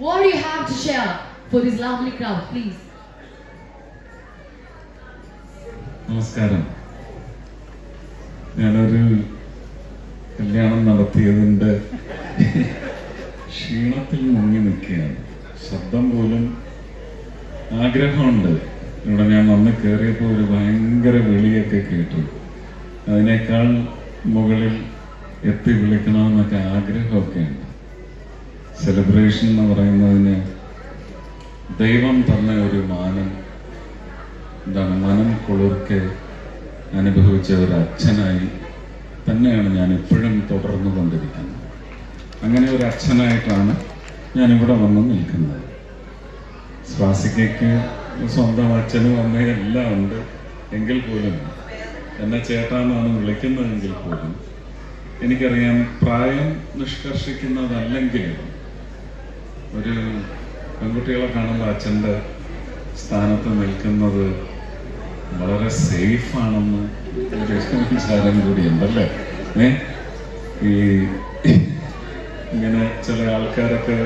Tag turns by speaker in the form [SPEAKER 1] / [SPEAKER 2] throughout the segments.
[SPEAKER 1] What do you have to share for this lovely crowd, please?
[SPEAKER 2] നമസ്കാരം. ഞാനൊരു കല്യാണം നടത്തിയതിൻ്റെ ക്ഷീണത്തിൽ മുങ്ങി നിൽക്കുകയാണ്. ശബ്ദം പോലും ആഗ്രഹമുണ്ട്. ഇവിടെ ഞാൻ വന്ന് കയറിയപ്പോൾ ഒരു ഭയങ്കര വിളിയൊക്കെ കേട്ടു. അതിനേക്കാൾ മുകളിൽ എത്തി വിളിക്കണമെന്നൊക്കെ ആഗ്രഹമൊക്കെ ഉണ്ട്. സെലിബ്രേഷൻ എന്ന് പറയുന്നതിന് ദൈവം തന്ന ഒരു മാനം, എന്താണ്, മനം കുളിർക്കെ അനുഭവിച്ച ഒരു അച്ഛനായി തന്നെയാണ് ഞാൻ എപ്പോഴും തുടർന്നു കൊണ്ടിരിക്കുന്നത്. അങ്ങനെ ഒരു അച്ഛനായിട്ടാണ് ഞാനിവിടെ വന്ന് നിൽക്കുന്നത്. സ്വാസികയ്ക്ക് സ്വന്തം അച്ഛനും അമ്മയും എല്ലാം ഉണ്ട്. എങ്കിൽ പോലും എന്നെ ചേട്ടാന്നാണ് വിളിക്കുന്നതെങ്കിൽ പോലും എനിക്കറിയാം പ്രായം നിഷ്കർഷിക്കുന്നതല്ലെങ്കിലും ഒരു പെൺകുട്ടികളെ കാണുമ്പോൾ അച്ഛൻ്റെ സ്ഥാനത്ത് നിൽക്കുന്നത് വളരെ സേഫാണെന്ന് ഒരു വിചാരം കൂടിയുണ്ടല്ലേ. ഈ ഇങ്ങനെ ചില ആൾക്കാരൊക്കെ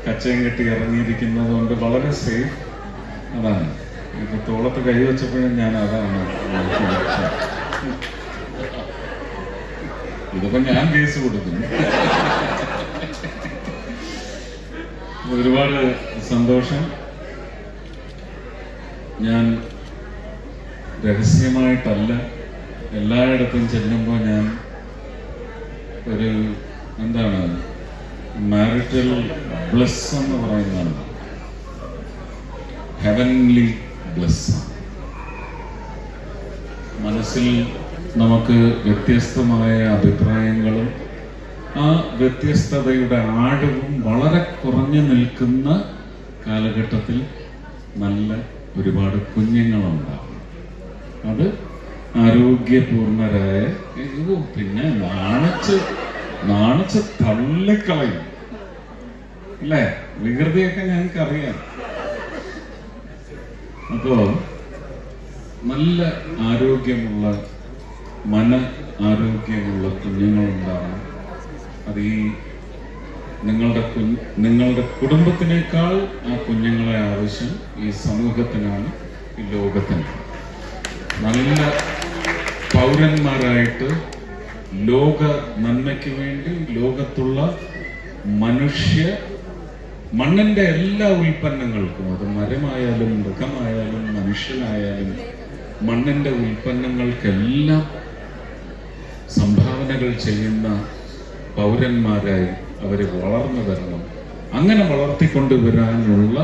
[SPEAKER 2] കച്ചയും കെട്ടി ഇറങ്ങിയിരിക്കുന്നത് കൊണ്ട് വളരെ സേഫ്. അതാണ് ഇപ്പൊ തോളത്ത് കൈവച്ചപ്പോഴും ഞാൻ അതാണ് ഇതിപ്പോ ഞാൻ കേസ് കൊടുക്കുന്നു. ഒരുപാട് സന്തോഷം. ഞാൻ രഹസ്യമായിട്ടല്ല എല്ലായിടത്തും ചെല്ലുമ്പോൾ ഞാൻ ഒരു എന്താണ് മാരിറ്റൽ ബ്ലെസ് എന്ന് പറയുന്നതാണ്. Heavenly bless. മനസ്സിൽ നമുക്ക് വ്യത്യസ്തമായ അഭിപ്രായങ്ങളും ആ വ്യത്യസ്തതയുടെ ആഴവും വളരെ കുറഞ്ഞു നിൽക്കുന്ന കാലഘട്ടത്തിൽ നല്ല ഒരുപാട് കുഞ്ഞുങ്ങളുണ്ടാവും. അത് ആരോഗ്യപൂർണരായ, പിന്നെ നാണിച്ച് തള്ളിക്കളയും അല്ലേ, വികൃതിയൊക്കെ ഞങ്ങൾക്കറിയാം. അപ്പോ നല്ല ആരോഗ്യമുള്ള ആരോഗ്യമുള്ള കുഞ്ഞുങ്ങളുണ്ടാവണം. അത് ഈ നിങ്ങളുടെ കുടുംബത്തിനേക്കാൾ ആ കുഞ്ഞുങ്ങളെ ആവശ്യം ഈ സമൂഹത്തിനാണ്, ഈ ലോകത്തിന്. നല്ല പൗരന്മാരായിട്ട് ലോക നന്മയ്ക്ക് വേണ്ടി ലോകത്തുള്ള മണ്ണിന്റെ എല്ലാ ഉൽപ്പന്നങ്ങൾക്കും, അത് മരമായാലും മൃഗമായാലും മനുഷ്യനായാലും മണ്ണിന്റെ ഉൽപ്പന്നങ്ങൾക്കെല്ലാം സംഭാവനകൾ ചെയ്യുന്ന പൗരന്മാരായി അവർ വളർന്നു വരണം. അങ്ങനെ വളർത്തിക്കൊണ്ടുവരാനുള്ള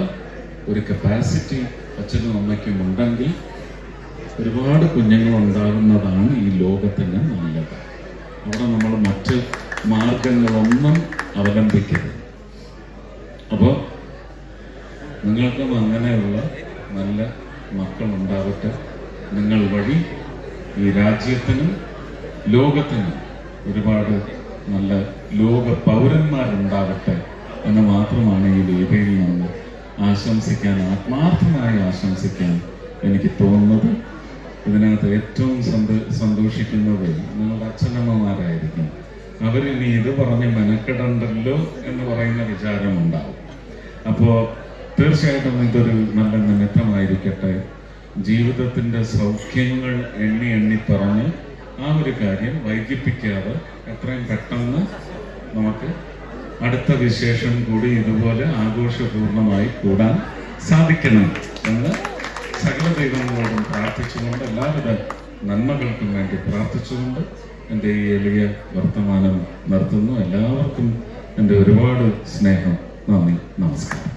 [SPEAKER 2] ഒരു കപ്പാസിറ്റി അച്ഛനും അമ്മയ്ക്കും ഉണ്ടെങ്കിൽ ഒരുപാട് കുഞ്ഞുങ്ങൾ ഉണ്ടാകുന്നതാണ് ഈ ലോകത്തിന് നല്ലത്. അവിടെ നമ്മൾ മറ്റ് മാർഗങ്ങളൊന്നും അവലംബിക്കരുത്. അപ്പോൾ നിങ്ങൾക്കും അങ്ങനെയുള്ള നല്ല മക്കളുണ്ടാവട്ടെ. നിങ്ങൾ വഴി ഈ രാജ്യത്തിനും ലോകത്തിനും ഒരുപാട് നല്ല ലോക പൗരന്മാരുണ്ടാവട്ടെ എന്ന് മാത്രമാണ് ഈ വേദിയിൽ നിന്ന് ആത്മാർത്ഥമായി ആശംസിക്കാൻ എനിക്ക് തോന്നുന്നത്. ഇതിനകത്ത് ഏറ്റവും സന്തോഷിക്കുന്നത് നിങ്ങളുടെ അച്ഛനമ്മമാരായിരിക്കും. അവരിനി ഇത് പറഞ്ഞ് മെനക്കെടണ്ടല്ലോ എന്ന് പറയുന്ന വിചാരമുണ്ടാവും. അപ്പോൾ തീർച്ചയായിട്ടും ഇതൊരു നല്ല നിമിത്തമായിരിക്കട്ടെ. ജീവിതത്തിൻ്റെ സൗഖ്യങ്ങൾ എണ്ണി പറഞ്ഞ് ആ ഒരു കാര്യം വൈകിപ്പിക്കാതെ എത്രയും പെട്ടെന്ന് നമുക്ക് അടുത്ത വിശേഷം കൂടി ഇതുപോലെ ആഘോഷപൂർണമായി കൂടാൻ സാധിക്കണം എന്ന് സകല ദൈവങ്ങളോടും പ്രാർത്ഥിച്ചുകൊണ്ട്, എല്ലാവിധ നന്മകൾക്കും വേണ്ടി പ്രാർത്ഥിച്ചുകൊണ്ട് എൻ്റെ ഈ എളിയ വർത്തമാനം നിർത്തുന്നു. എല്ലാവർക്കും എൻ്റെ ഒരുപാട് സ്നേഹം, നന്ദി, നമസ്കാരം.